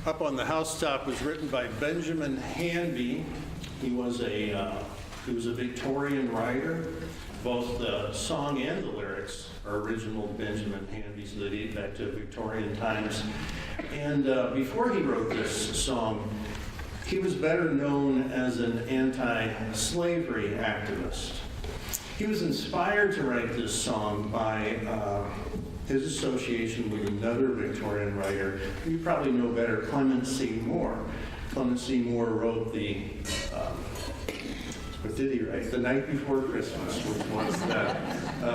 Up on the Housetop was written by Benjamin Hanby. He was a Victorian writer. Both the song and the lyrics are original Benjamin Hanby's that date back to Victorian times. And before he wrote this song, he was better known as an anti-slavery activist. He was inspired to write this song by his association with another Victorian writer who you probably know better, Clement C. Moore. Clement C. Moore wrote what did he write? The Night Before Christmas, which was that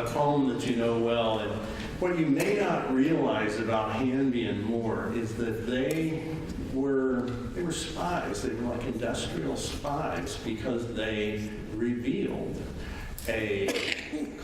poem that you know well. And what you may not realize about Hanby and Moore is that they were spies. They were like industrial spies because they revealed a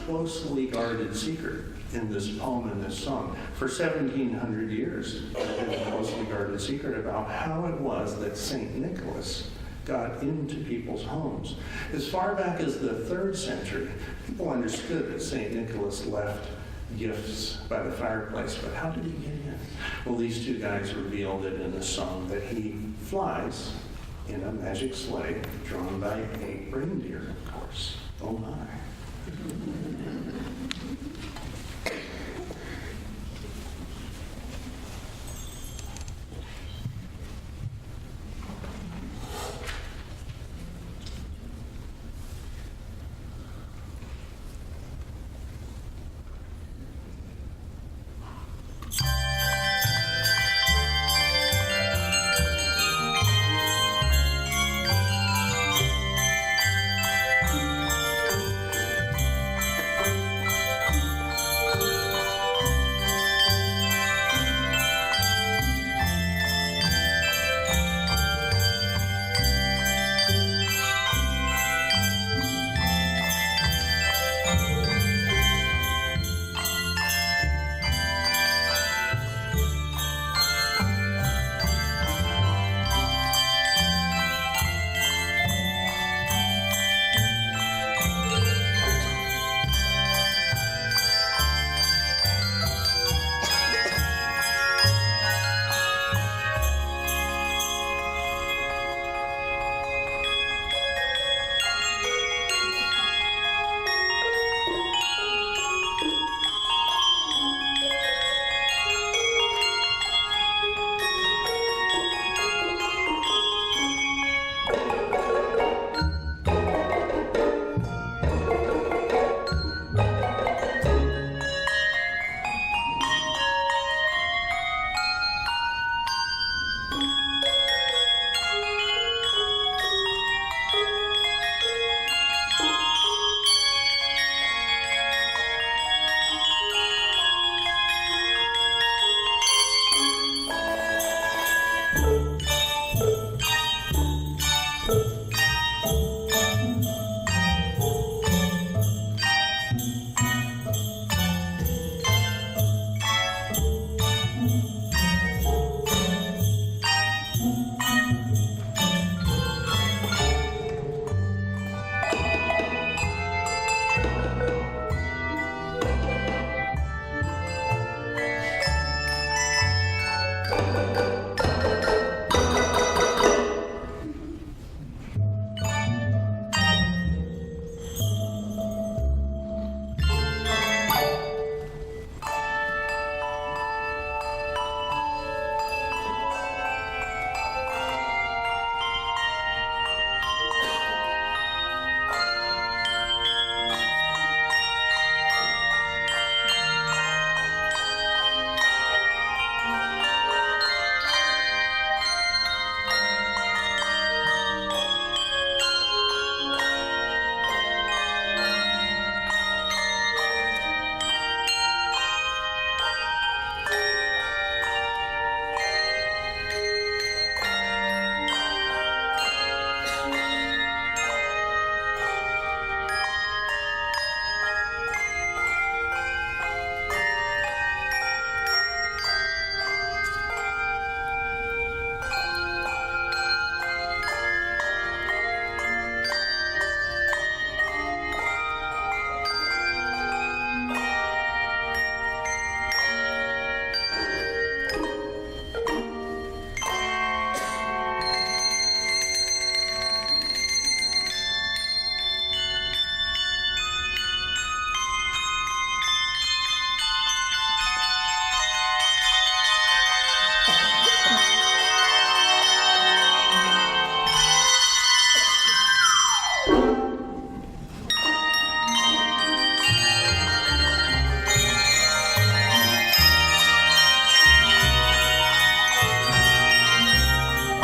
closely guarded secret in this poem and this song. For 1,700 years, there's been a closely guarded secret about how it was that St. Nicholas got into people's homes. As far back as the 3rd century, people understood that St. Nicholas left gifts by the fireplace, but how did he get in? Well, these two guys revealed it in a song that he flies in a magic sleigh drawn by 8 reindeer, of course. Oh my.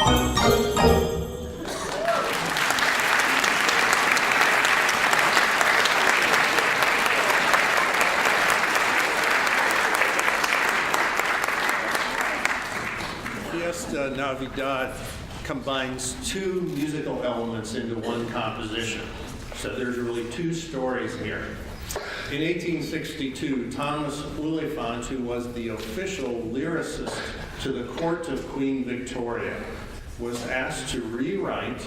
Fiesta Navidad combines two musical elements into one composition. So there's really two stories here. In 1862, Thomas Oliphant, who was the official lyricist to the court of Queen Victoria, was asked to rewrite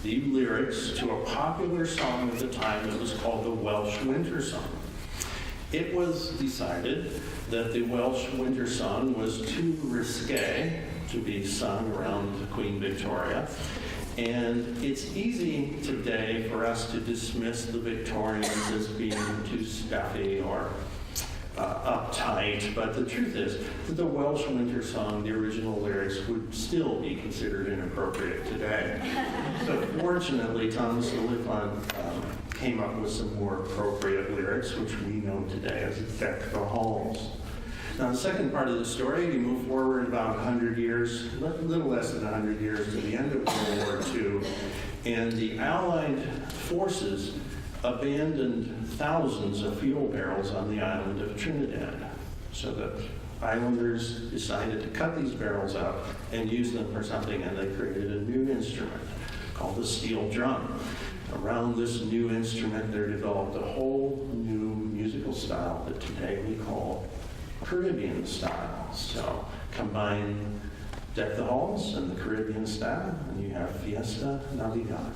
the lyrics to a popular song at the time that was called the Welsh Winter Song. It was decided that the Welsh Winter Song was too risque to be sung around Queen Victoria. And it's easy today for us to dismiss the Victorians as being too stuffy or uptight, but the truth is that the Welsh Winter Song, the original lyrics, would still be considered inappropriate today. So fortunately, Thomas Oliphant came up with some more appropriate lyrics, which we know today as Deck the Halls. Now, the second part of the story, we move forward about 100 years, a little less than 100 years to the end of World War II, and the Allied forces abandoned thousands of fuel barrels on the island of Trinidad. So the islanders decided to cut these barrels out and use them for something, and they created a new instrument called the steel drum. Around this new instrument, they developed a whole new musical style that today we call Caribbean style. So combine Deck the Halls and the Caribbean style, and you have Fiesta Navidad.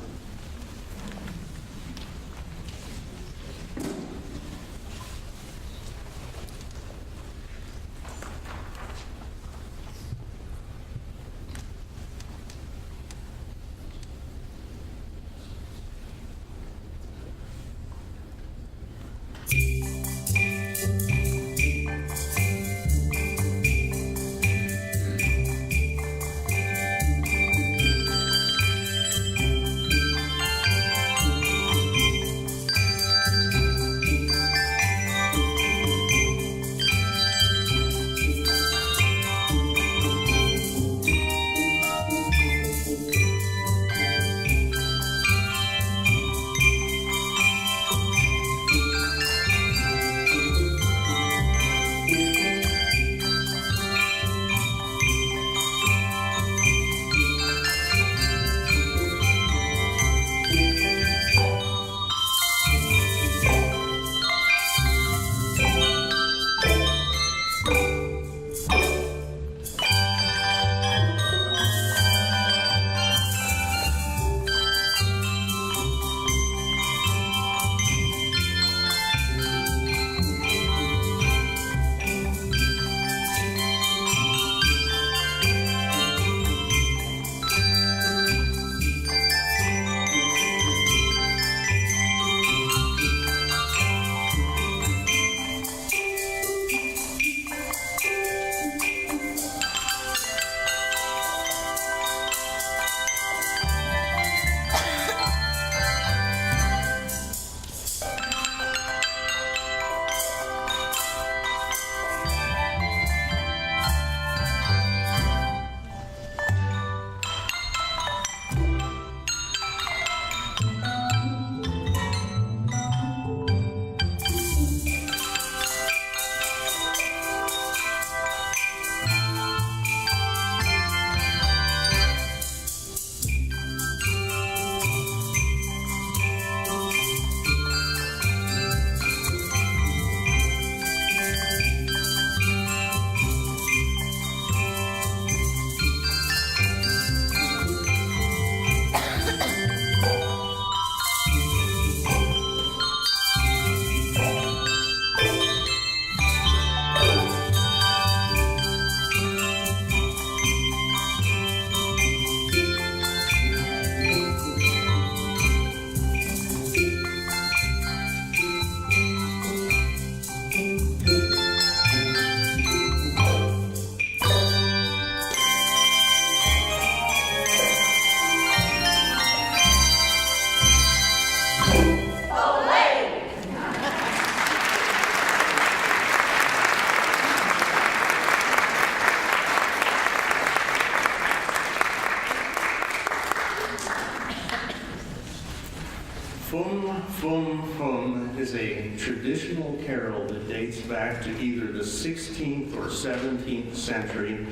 Fum, Fum, Fum is a traditional carol that dates back to either the 16th or 17th century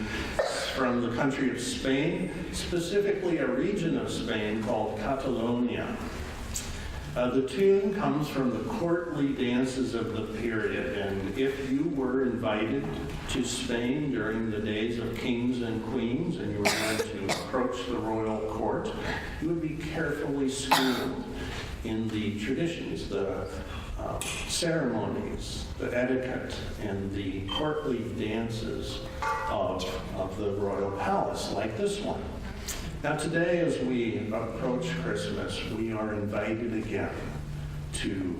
from the country of Spain, specifically a region of Spain called Catalonia. The tune comes from the courtly dances of the period, and if you were invited to Spain during the days of kings and queens and you were going to approach the royal court, you would be carefully schooled in the traditions, the ceremonies, the etiquette, and the courtly dances of the royal palace, like this one. Now today, as we approach Christmas, we are invited again to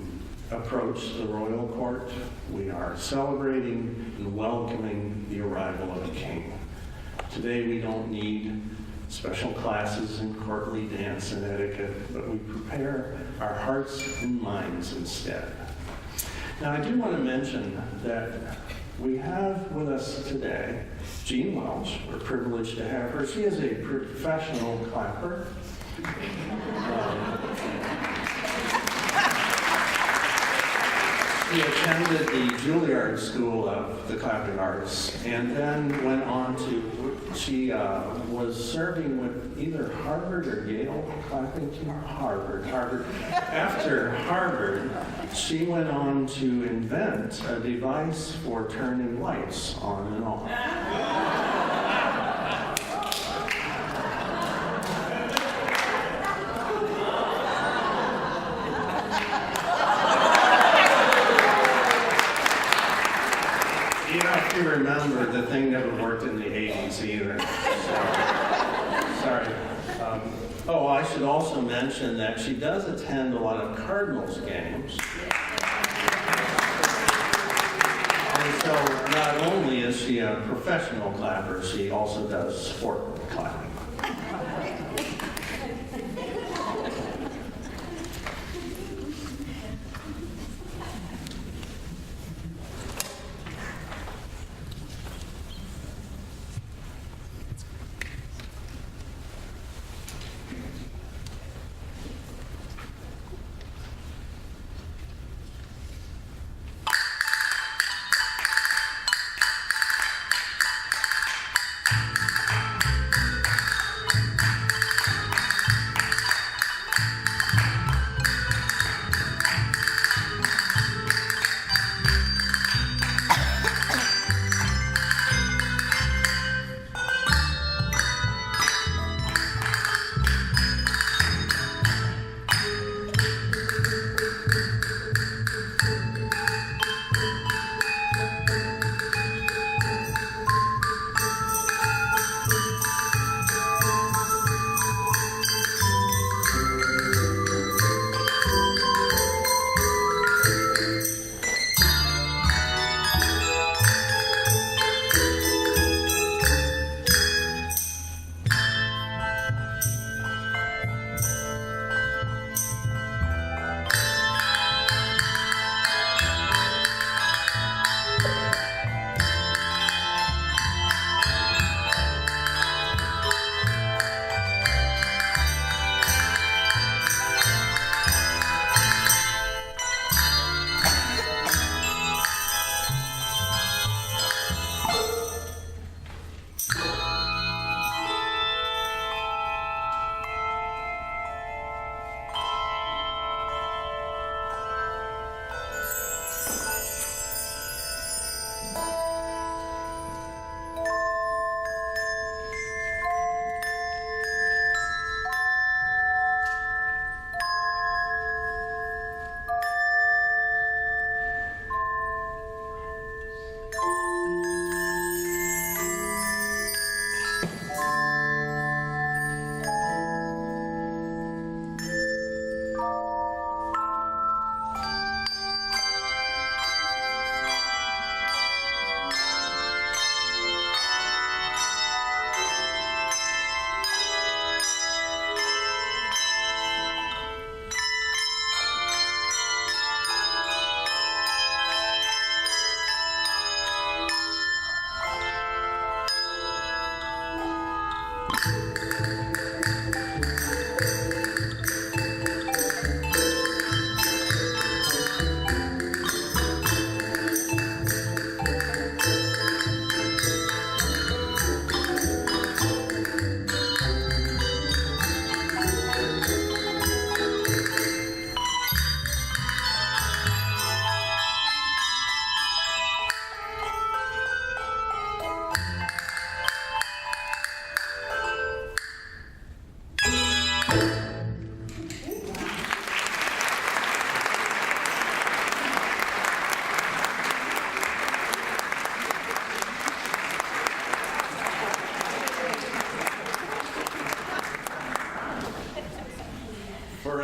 approach the royal court. We are celebrating and welcoming the arrival of a king. Today we don't need special classes in courtly dance and etiquette, but we prepare our hearts and minds instead. Now I do want to mention that we have with us today Jean Welch. We're privileged to have her. She is a professional clapper. She attended the Juilliard School of the Clapping Arts and then went on to, she was serving with either Harvard or Yale clapping team. Harvard. After Harvard, she went on to invent a device for turning lights on and off. You have to remember the thing never worked in the 80s either. So, sorry. I should also mention that she does attend a lot of Cardinals games. And so not only is she a professional clapper, she also does sport clapping.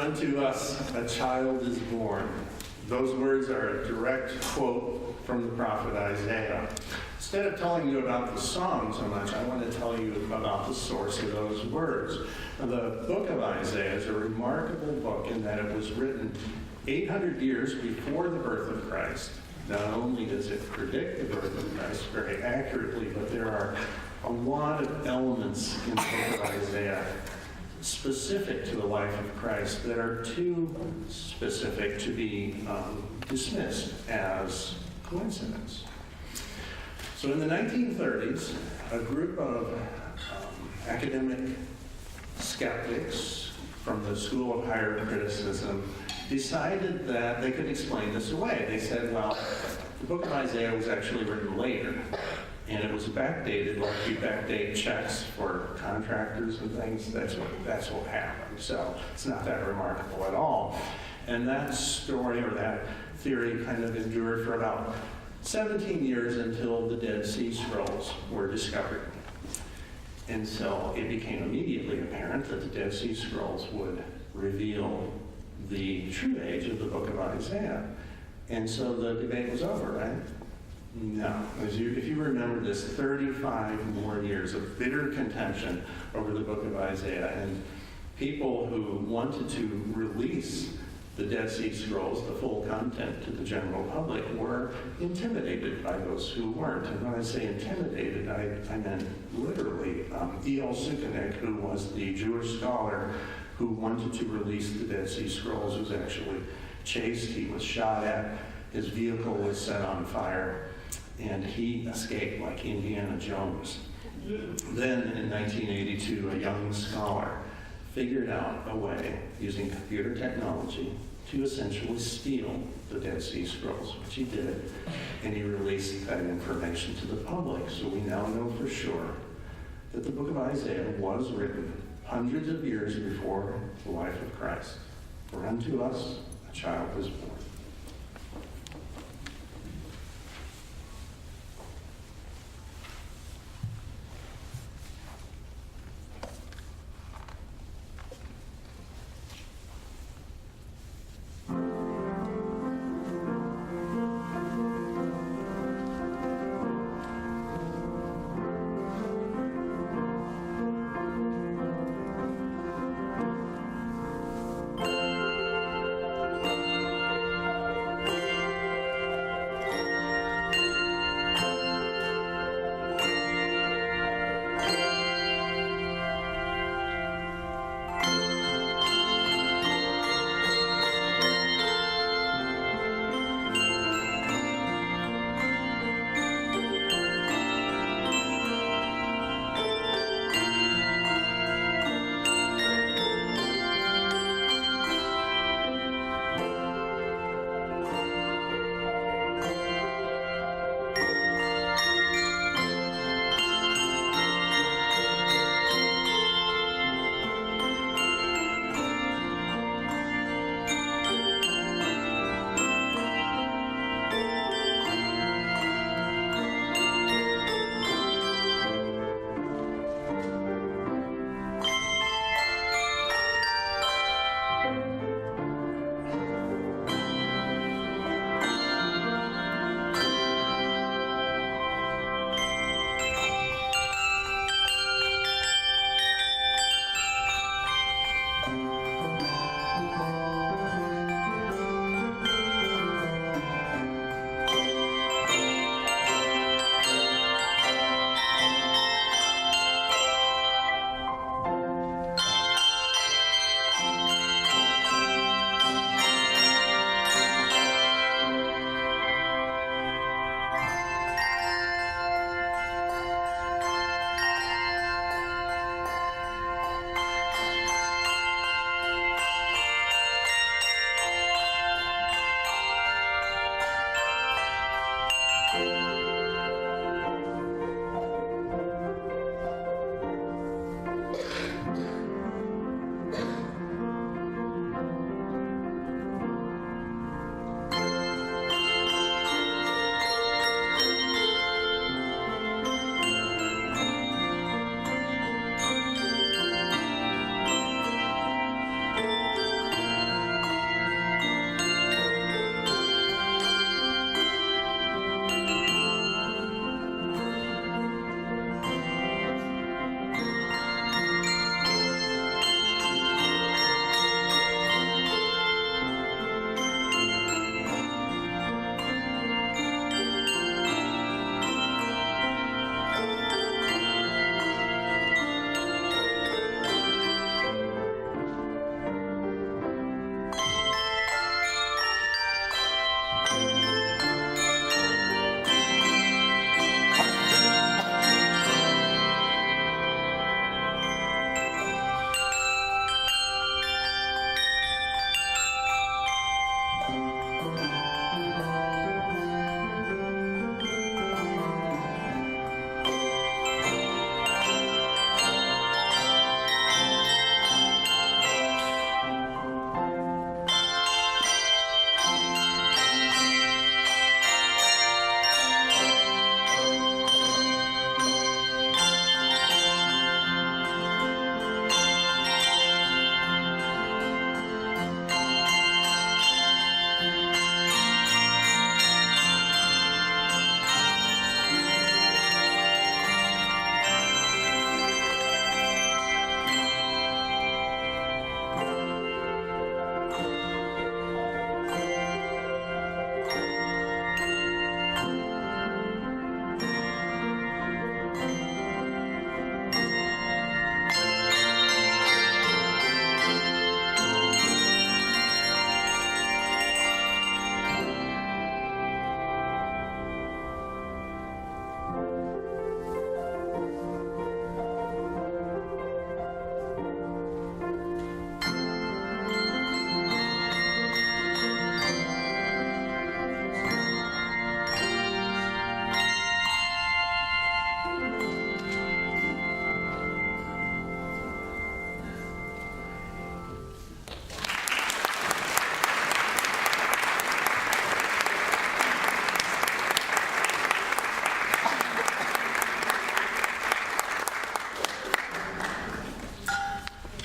unto us a child is born. Those words are a direct quote from the prophet Isaiah. Instead of telling you about the song so much, I want to tell you about the source of those words. The book of Isaiah is a remarkable book in that it was written 800 years before the birth of Christ. Not only does it predict the birth of Christ very accurately, but there are a lot of elements in the book of Isaiah specific to the life of Christ that are too specific to be dismissed as coincidence. So in the 1930s, a group of academic skeptics from the School of Higher Criticism decided that they could explain this away. They said, well, the book of Isaiah was actually written later, and it was backdated, like you backdate checks for contractors and things. That's what happened. So it's not that remarkable at all. And that story or that theory kind of endured for about 17 years until the Dead Sea Scrolls were discovered. And so it became immediately apparent that the Dead Sea Scrolls would reveal the true age of the book of Isaiah. And so the debate was over, right? No. If you remember this, 35 more years of bitter contention over the book of Isaiah, and people who wanted to release the Dead Sea Scrolls, the full content, to the general public, were intimidated by those who weren't. And when I say intimidated, I meant literally. E.L. Sukenik, who was the Jewish scholar who wanted to release the Dead Sea Scrolls, was actually chased. He was shot at. His vehicle was set on fire, and he escaped like Indiana Jones. Then, in 1982, a young scholar figured out a way, using computer technology, to essentially steal the Dead Sea Scrolls, which he did, and he released that information to the public. So we now know for sure that the book of Isaiah was written hundreds of years before the life of Christ. For unto us a child was born.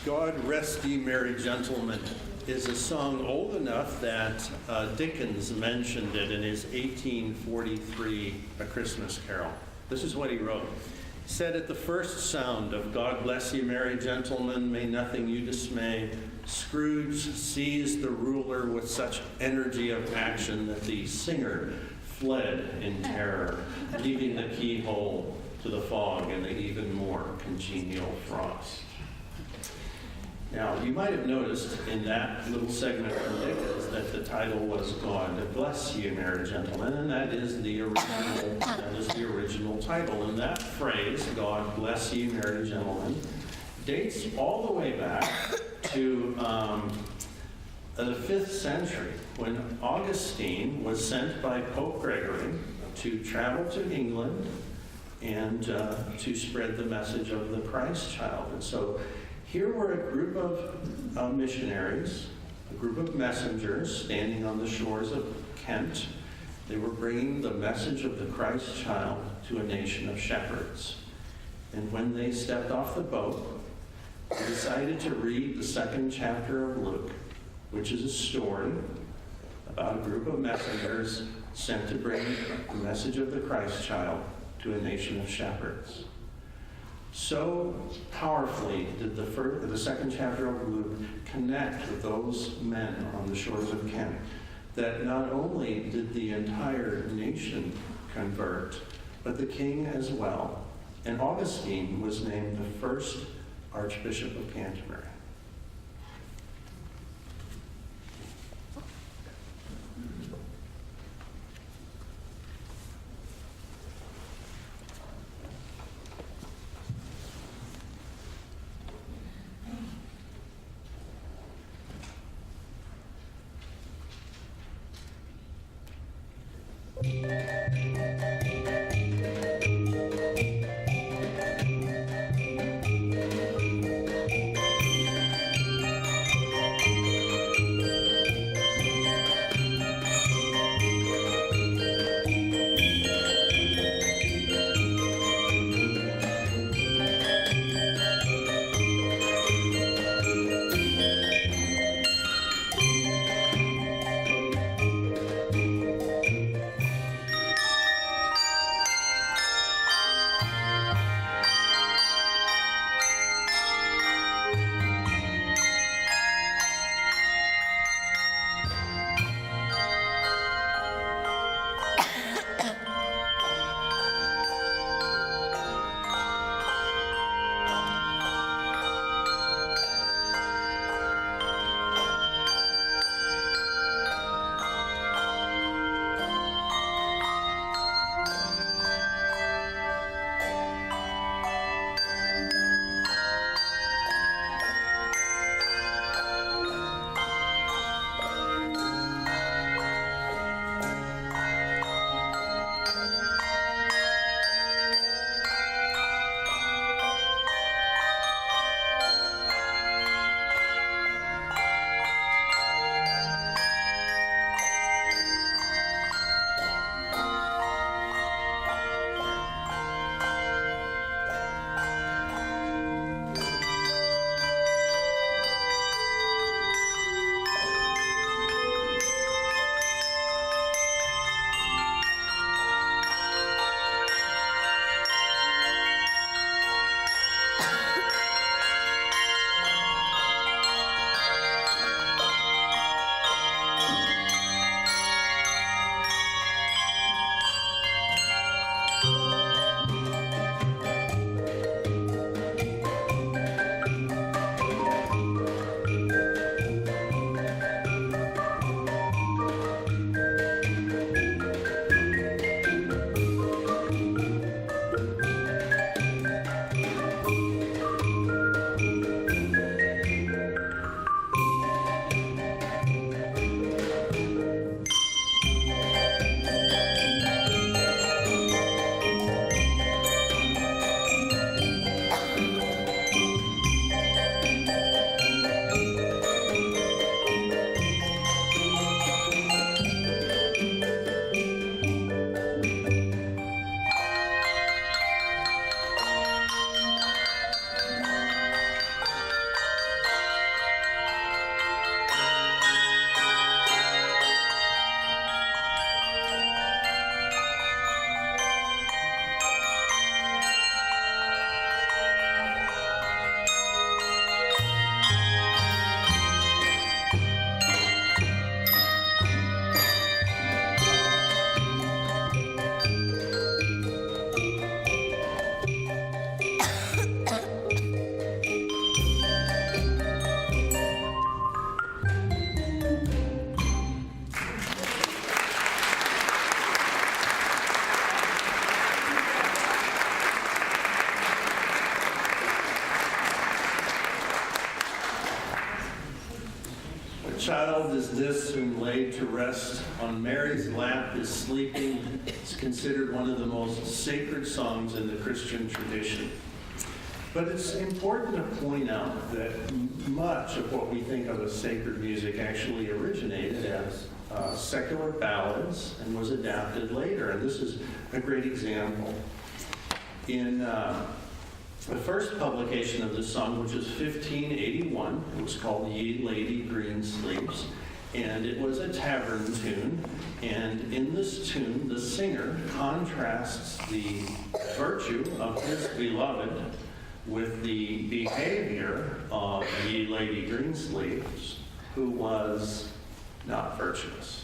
God Rest Ye Merry Gentlemen is a song old enough that Dickens mentioned it in his 1843 A Christmas Carol. This is what he wrote. He said, "At the first sound of God Bless Ye Merry Gentlemen, may nothing you dismay, Scrooge seized the ruler with such energy of action that the singer fled in terror, leaving the keyhole to the fog and the even more congenial frost." Now, you might have noticed in that little segment from Dickens that the title was God Bless Ye Merry Gentlemen, and that is the original title. And that phrase, God Bless Ye Merry Gentlemen, dates all the way back to the 5th century, when Augustine was sent by Pope Gregory to travel to England and to spread the message of the Christ child. And so here were a group of missionaries, a group of messengers standing on the shores of Kent. They were bringing the message of the Christ child to a nation of shepherds. And when they stepped off the boat, they decided to read the 2nd chapter of Luke, which is a story about a group of messengers sent to bring the message of the Christ child to a nation of shepherds. So powerfully did the 2nd chapter of Luke connect with those men on the shores of Kent that not only did the entire nation convert, but the king as well. And Augustine was named the first Archbishop of Canterbury. child is this whom laid to rest on Mary's lap is sleeping. It's considered one of the most sacred songs in the Christian tradition. But it's important to point out that much of what we think of as sacred music actually originated as secular ballads and was adapted later. And this is a great example. In the first publication of this song, which was 1581, it was called Ye Lady Green Sleeves, and it was a tavern tune. And in this tune, the singer contrasts the virtue of his beloved with the behavior of Ye Lady Green Sleeves, who was not virtuous.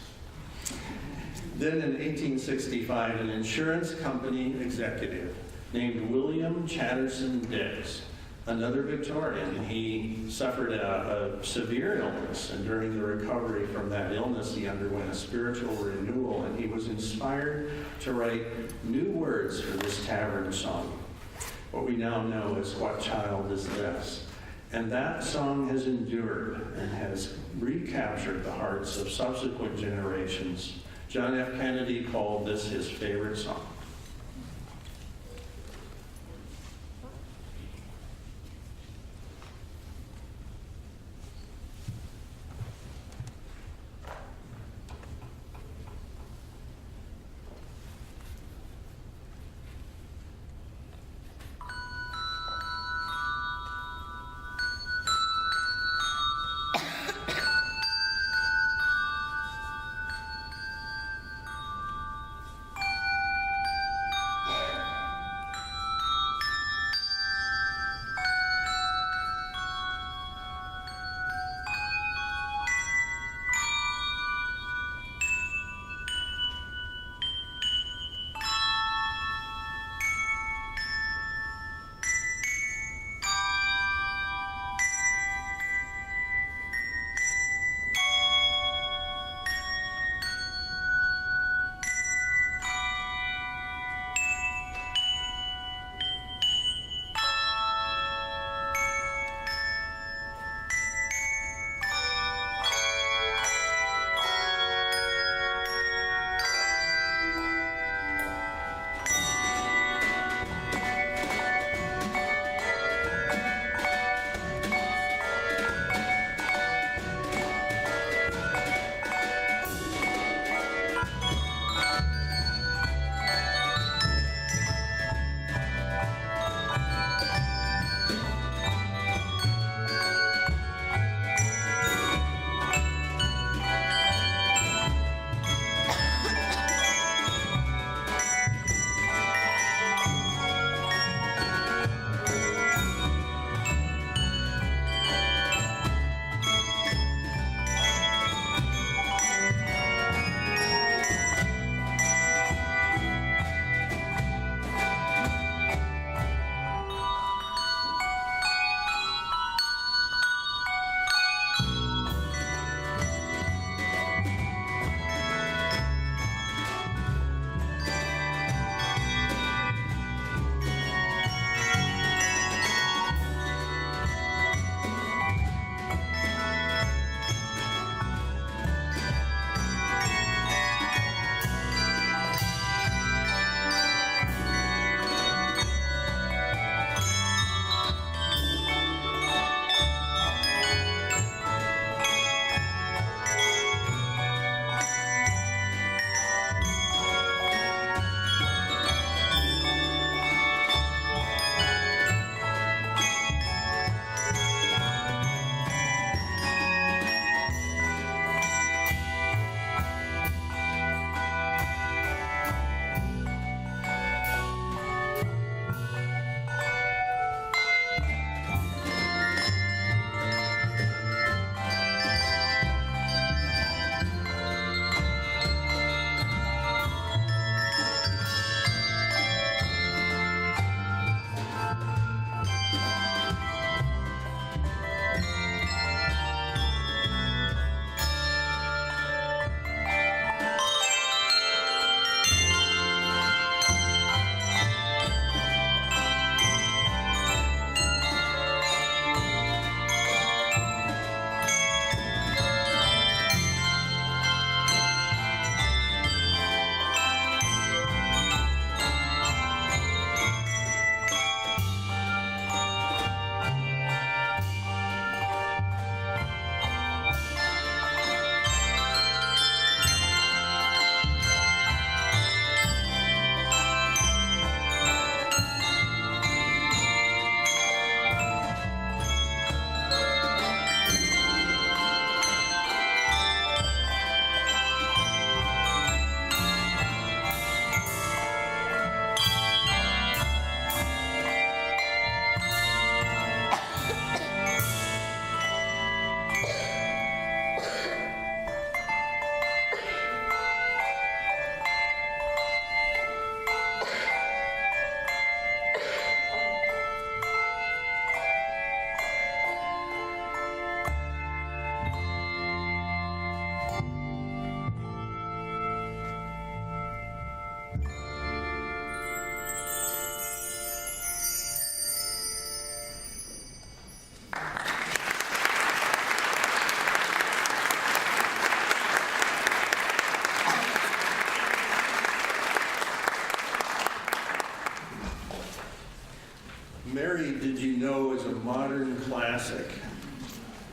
Then in 1865, an insurance company executive named William Chatterson Dix, another Victorian, he suffered a severe illness, and during the recovery from that illness, he underwent a spiritual renewal, and he was inspired to write new words for this tavern song. What we now know is What Child Is This? And that song has endured and has recaptured the hearts of subsequent generations. John F. Kennedy called this his favorite song.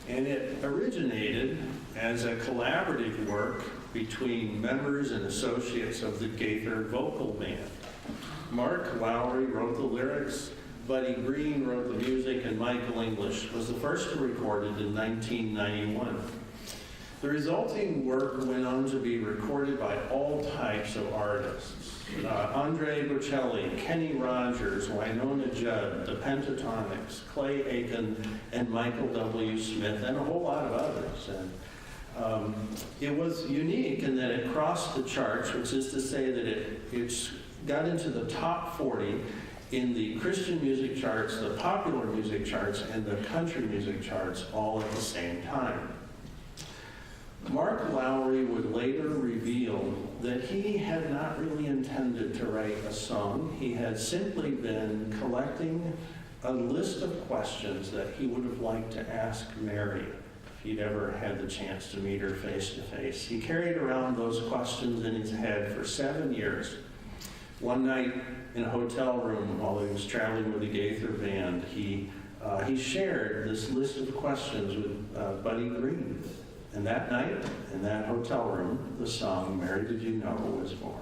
And it originated as a collaborative work between members and associates of the Gaither Vocal Band. Mark Lowry wrote the lyrics, Buddy Green wrote the music, and Michael English was the first to record it in 1991. The resulting work went on to be recorded by all types of artists. Andre Bocelli, Kenny Rogers, Wynonna Judd, the Pentatonics, Clay Aiken, and Michael W. Smith, and a whole lot of others. And it was unique in that it crossed the charts, which is to say that it got into the top 40 in the Christian music charts, the popular music charts, and the country music charts all at the same time. Mark Lowry would later reveal that he had not really intended to write a song. He had simply been collecting a list of questions that he would have liked to ask Mary if he'd ever had the chance to meet her face to face. He carried around those questions in his head for 7 years. One night in a hotel room while he was traveling with the Gaither Band, he shared this list of questions with Buddy Green. And that night, in that hotel room, the song, Mary Did You Know, was born.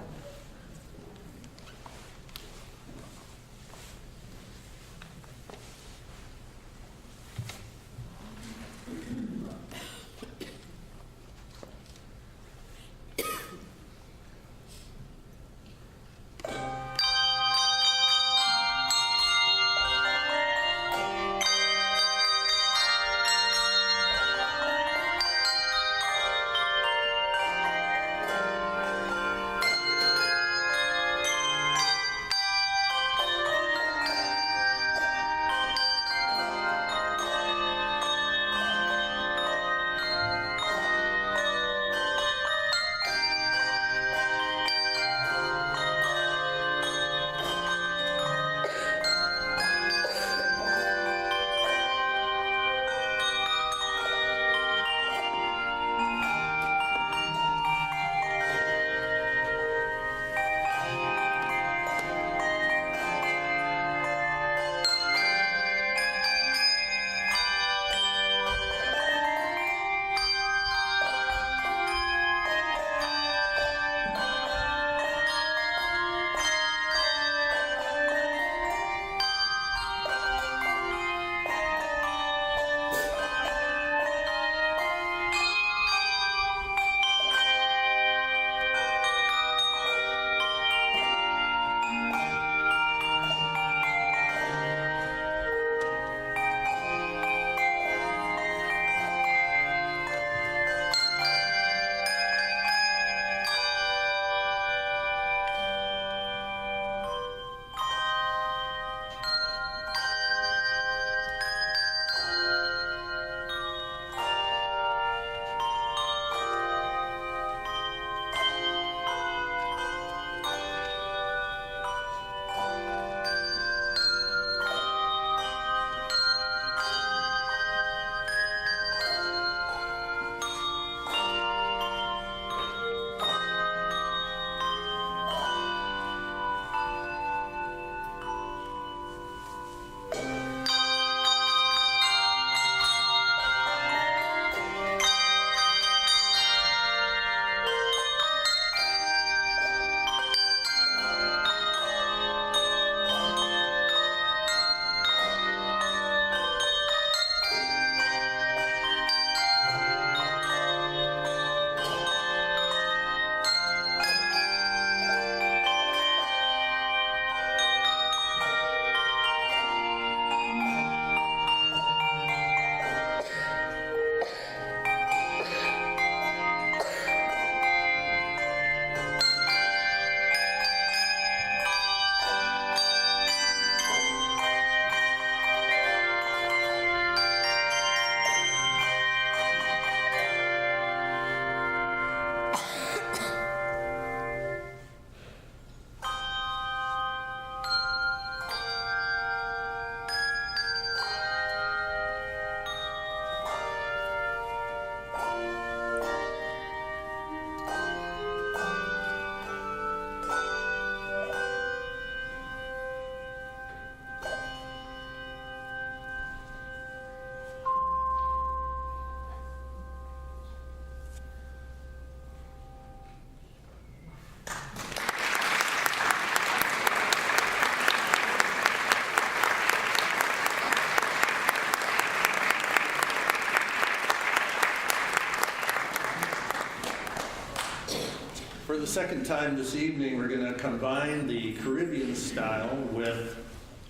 For the second time this evening, we're going to combine the Caribbean style with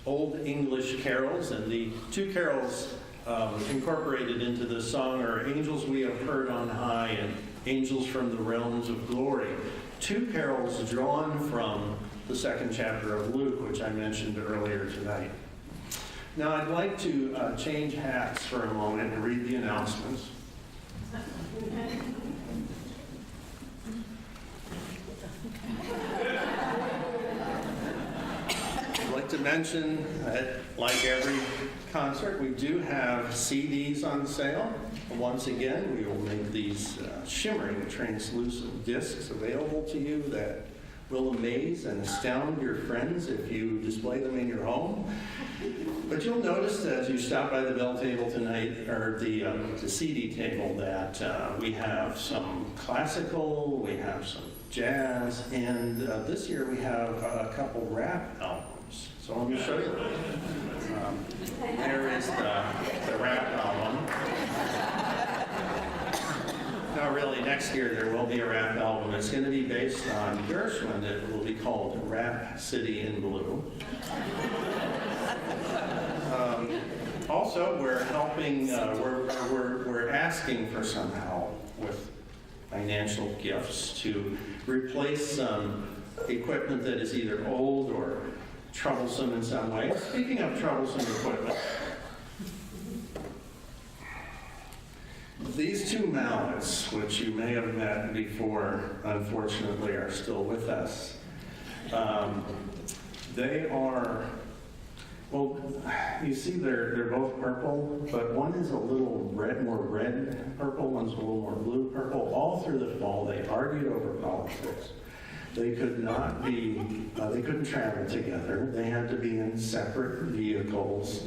Old English carols, and the two carols incorporated into the song are Angels We Have Heard on High and Angels from the Realms of Glory. Two carols drawn from the second chapter of Luke, which I mentioned earlier tonight. Now I'd like to change hats for a moment and read the announcements. I'd like to mention that, like every concert, we do have CDs on sale. Once again, we will make these shimmering, translucent discs available to you that will amaze and astound your friends if you display them in your home. But you'll notice that as you stop by the bell table tonight, or the CD table, that we have some classical, we have some jazz, and this year we have a couple rap albums. So let me show you. There is the rap album. Now really, next year there will be a rap album. It's going to be based on Gershwin. It will be called Rap City in Blue. Also, we're helping, we're asking for some help with financial gifts to replace some equipment that is either old or troublesome in some way. Speaking of troublesome equipment, these two mallets, which you may have met before, unfortunately are still with us. They are, well, you see they're both purple, but one is a little red, more red purple, one's a little more blue purple. All through the fall, they argued over politics. They could not be, they couldn't travel together. They had to be in separate vehicles.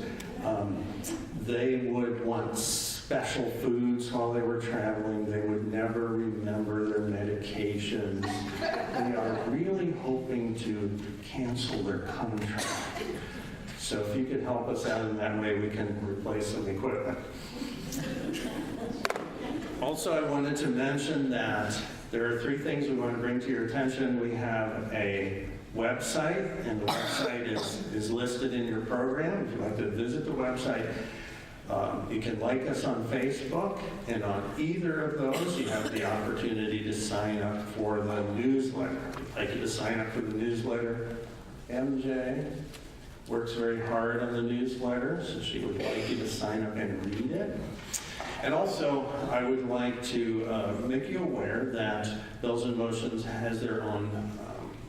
They would want special foods while they were traveling. They would never remember their medications. They are really hoping to cancel their contract. So if you could help us out in that way, we can replace some equipment. Also, I wanted to mention that there are three things we want to bring to your attention. We have a website, and the website is listed in your program. If you'd like to visit the website, you can like us on Facebook, and on either of those, you have the opportunity to sign up for the newsletter. We'd like you to sign up for the newsletter. MJ works very hard on the newsletter, so she would like you to sign up and read it. And also, I would like to make you aware that Bells in Motions has their own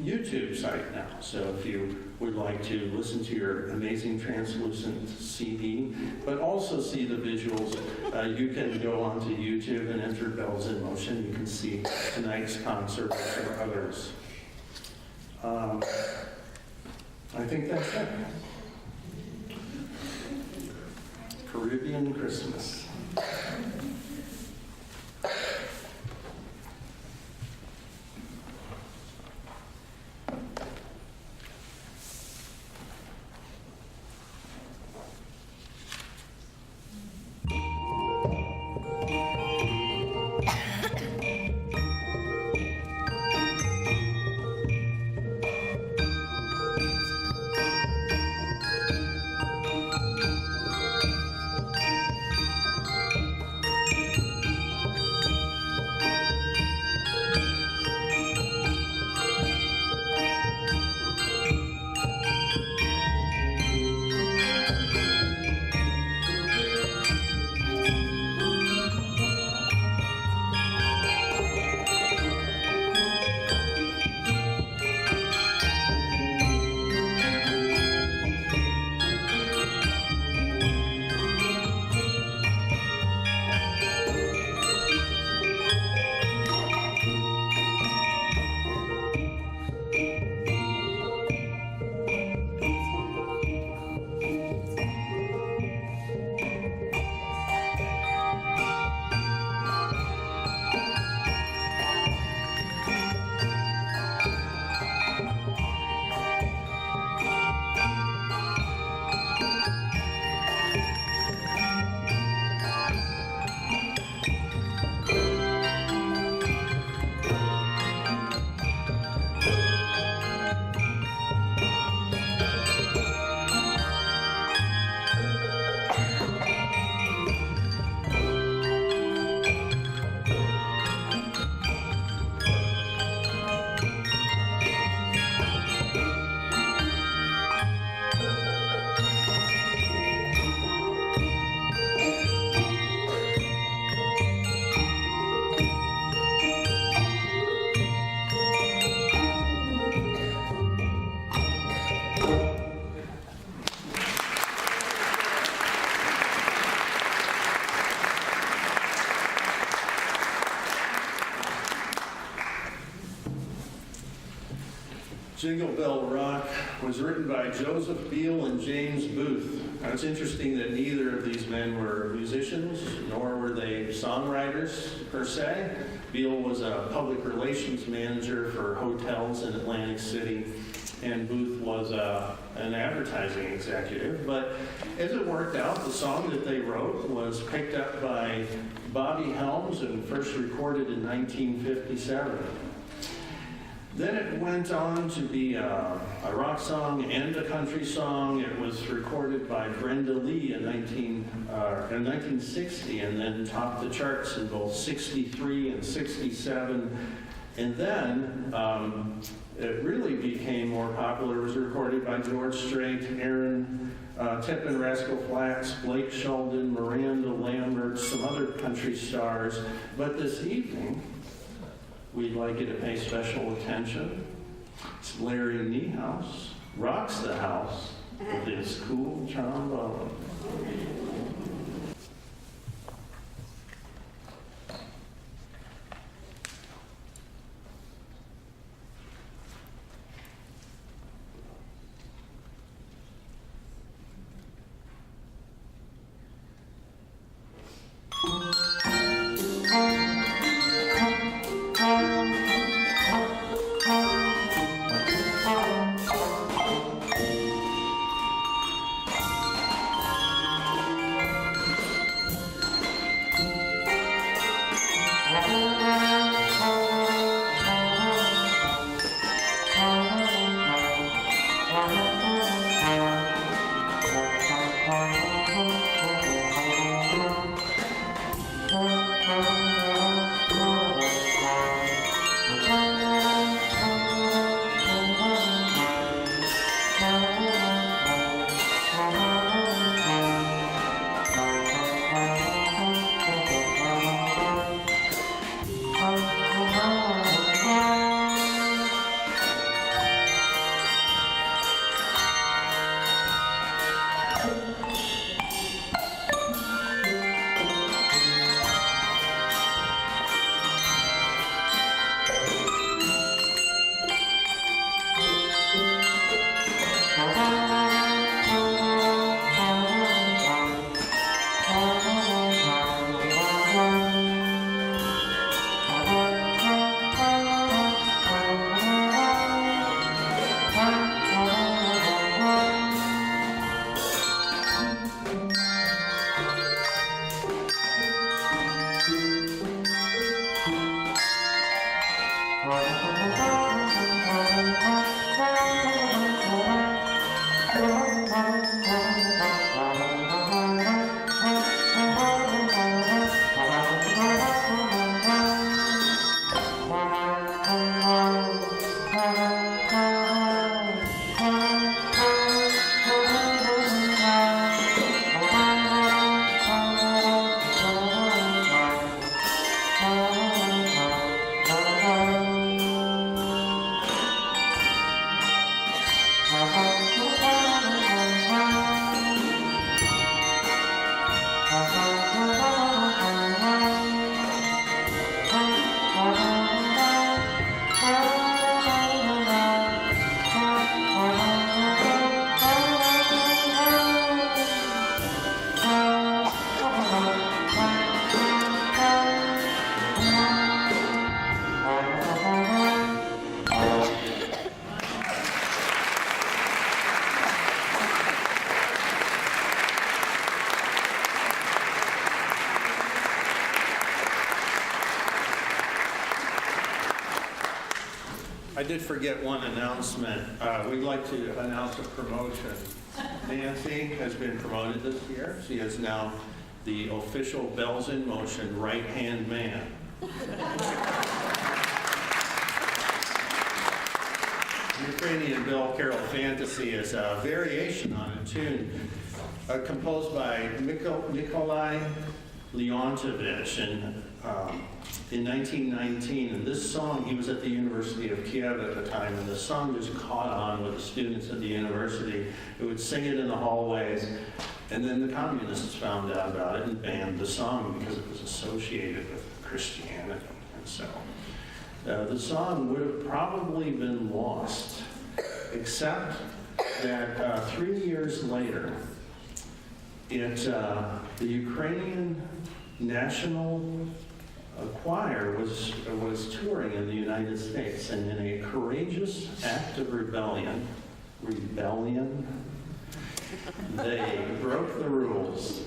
YouTube site now. So if you would like to listen to your amazing translucent CD, but also see the visuals, you can go onto YouTube and enter Bells in Motion. You can see tonight's concert or others. I think that's it. Caribbean Christmas. Jingle Bell Rock was written by Joseph Beal and James Booth. Now, it's interesting that neither of these men were musicians, nor were they songwriters per se. Beal was a public relations manager for hotels in Atlantic City, and Booth was an advertising executive. But as it worked out, the song that they wrote was picked up by Bobby Helms and first recorded in 1957. Then it went on to be a rock song and a country song. It was recorded by Brenda Lee in 1960 and then topped the charts in both 63 and 67. And then it really became more popular. It was recorded by George Strait, Aaron Tippin, Rascal Flatts, Blake Shelton, Miranda Lambert, some other country stars. But this evening, we'd like you to pay special attention. It's Larry Niehaus, rocks the house with his cool trombone. I did forget one announcement. We'd like to announce a promotion. Nancy has been promoted this year. She is now the official Bells in Motion right-hand man. Ukrainian Bell Carol Fantasy is a variation on a tune composed by Nikolai Leontovich in 1919, and this song, he was at the University of Kiev at the time, and the song just caught on with the students at the university who would sing it in the hallways, and then the communists found out about it and banned the song because it was associated with Christianity. And so the song would have probably been lost except that 3 years later, the Ukrainian National Choir was touring in the United States, and in a courageous act of rebellion, they broke the rules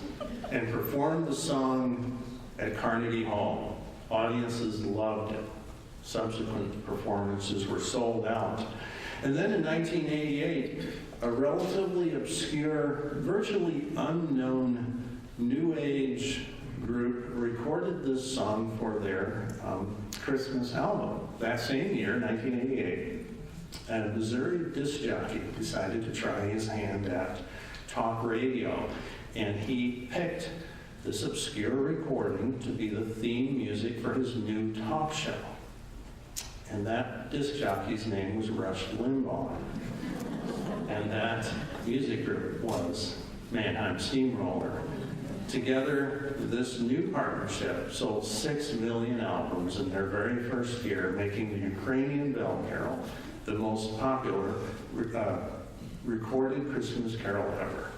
and performed the song at Carnegie Hall. Audiences loved it. Subsequent performances were sold out. And then in 1988, a relatively obscure, virtually unknown New Age group recorded this song for their Christmas album. That same year, 1988, a Missouri disc jockey decided to try his hand at talk radio, and he picked this obscure recording to be the theme music for his new talk show. And that disc jockey's name was Rush Limbaugh. And that music group was Mannheim Steamroller. Together, this new partnership sold 6 million albums in their very first year, making the Ukrainian Bell Carol the most popular recorded Christmas carol ever.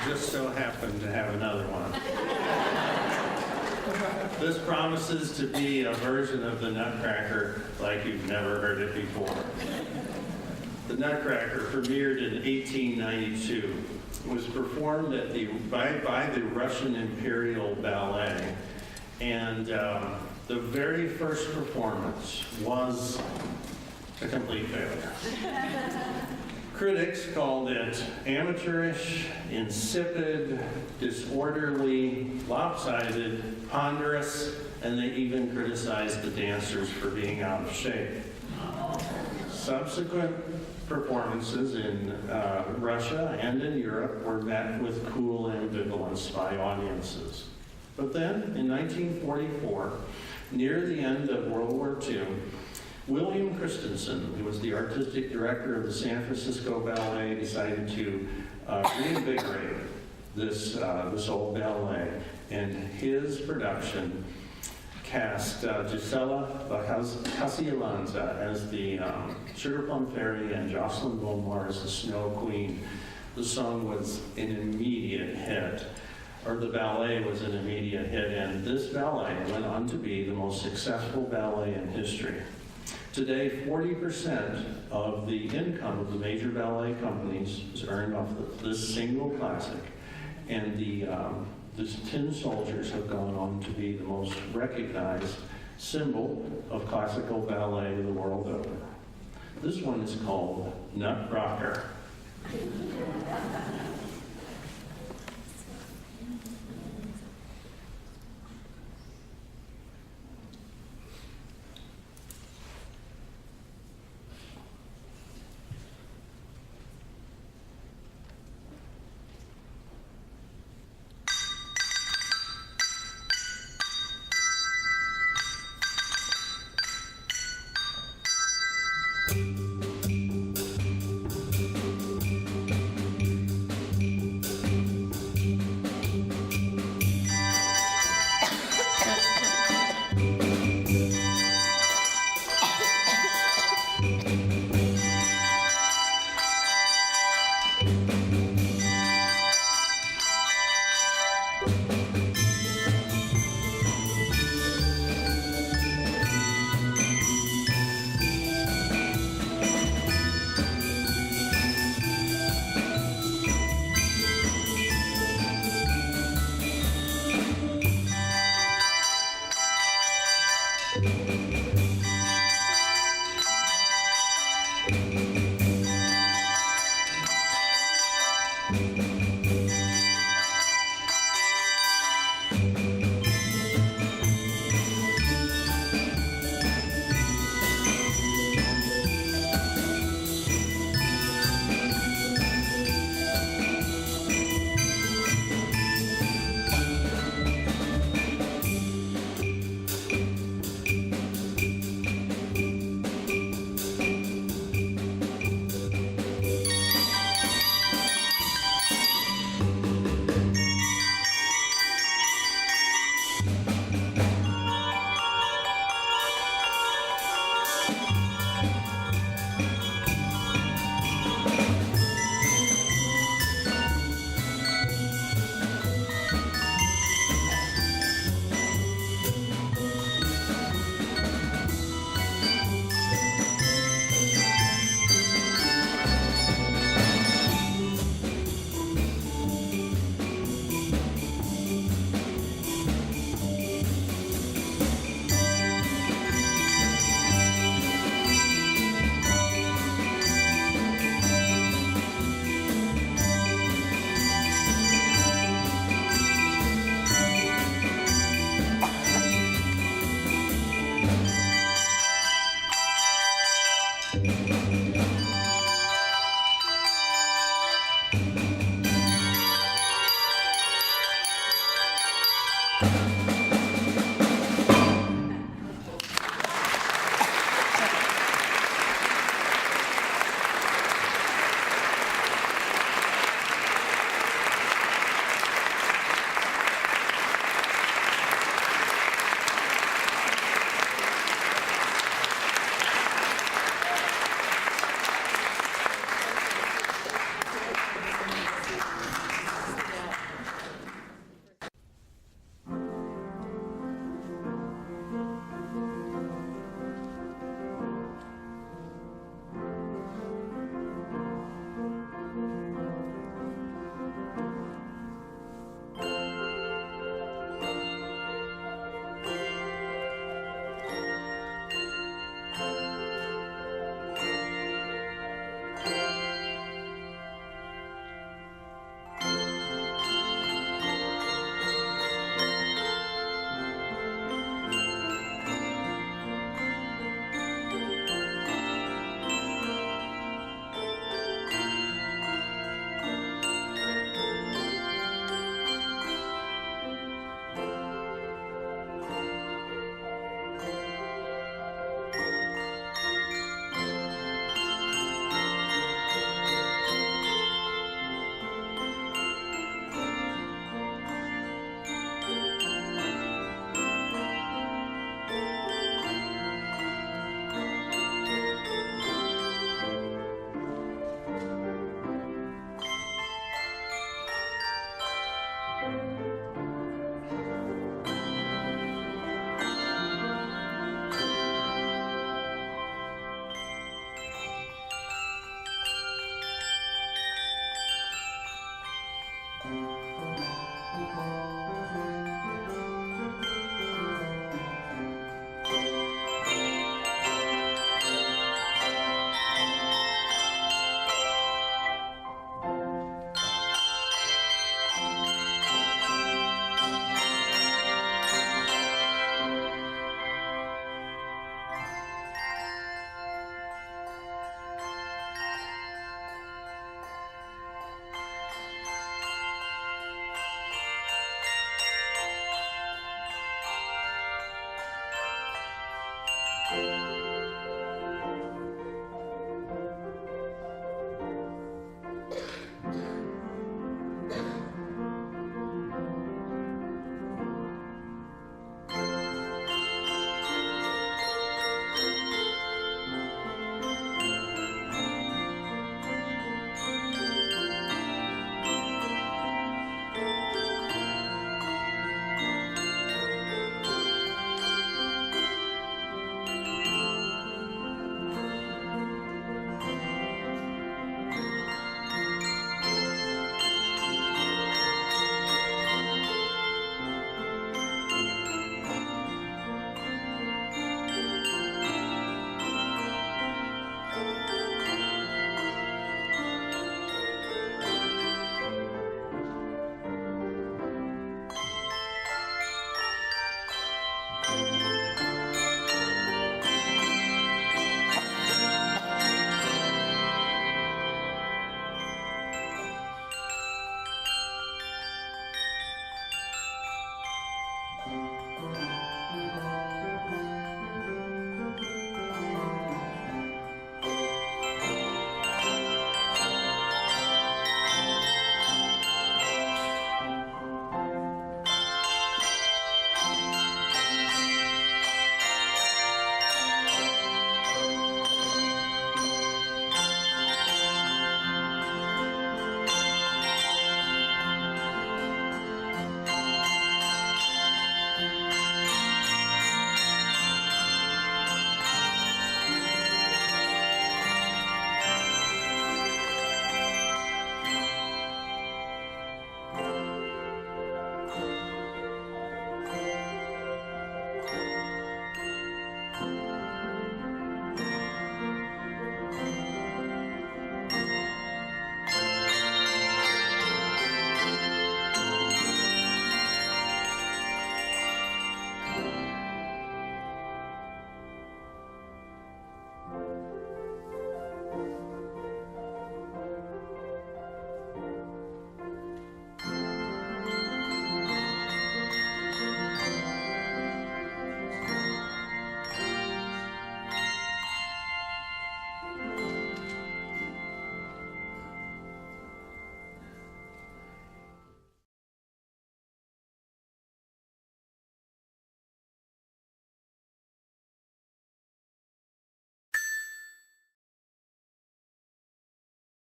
just so happened to have another one. This promises to be a version of the Nutcracker like you've never heard it before. The Nutcracker premiered in 1892 was performed by the Russian Imperial Ballet, and the very first performance was a complete failure. Critics called it amateurish, insipid, disorderly, lopsided, ponderous, and they even criticized the dancers for being out of shape. Subsequent performances in Russia and in Europe were met with cool ambivalence by audiences. But then, in 1944, near the end of World War II, William Christensen, who was the artistic director of the San Francisco Ballet, decided to reinvigorate this old ballet, and his production cast Gisela Casillanza as the Sugar Plum Fairy and Jocelyn Beaumont as the Snow Queen. The song was an immediate hit, or the ballet was an immediate hit, and this ballet went on to be the most successful ballet in history. Today, 40% of the income of the major ballet companies is earned off this single classic, and the Tin Soldiers have gone on to be the most recognized symbol of classical ballet the world over. This one is called Nutcracker.